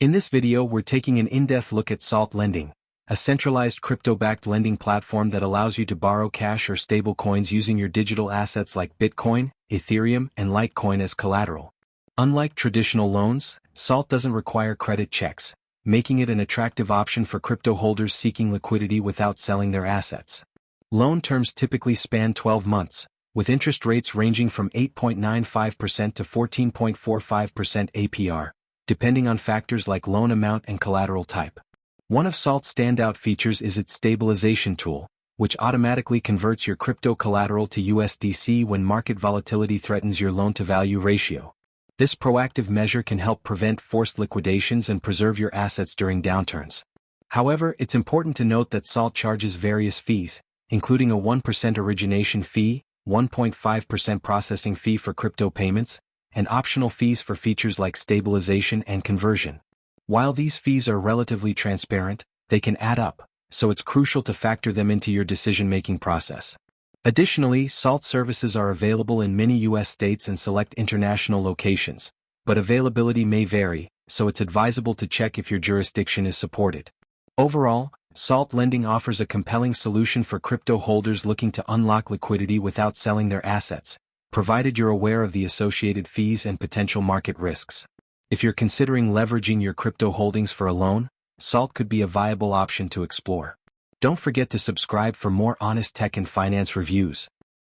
In this video we're taking an in-depth look at Salt Lending, a centralized crypto-backed lending platform that allows you to borrow cash or stablecoins using your digital assets like Bitcoin, Ethereum, and Litecoin as collateral. Unlike traditional loans, Salt doesn't require credit checks, making it an attractive option for crypto holders seeking liquidity without selling their assets. Loan terms typically span 12 months, with interest rates ranging from 8.95% to 14.45% APR, depending on factors like loan amount and collateral type. One of Salt's standout features is its stabilization tool, which automatically converts your crypto collateral to USDC when market volatility threatens your loan-to-value ratio. This proactive measure can help prevent forced liquidations and preserve your assets during downturns. However, it's important to note that Salt charges various fees, including a 1% origination fee, 1.5% processing fee for crypto payments, and optional fees for features like stabilization and conversion. While these fees are relatively transparent, they can add up, so it's crucial to factor them into your decision-making process. Additionally, Salt services are available in many U.S. states and select international locations, but availability may vary, so it's advisable to check if your jurisdiction is supported. Overall, Salt Lending offers a compelling solution for crypto holders looking to unlock liquidity without selling their assets, provided you're aware of the associated fees and potential market risks. If you're considering leveraging your crypto holdings for a loan, Salt could be a viable option to explore. Don't forget to subscribe for more honest tech and finance reviews.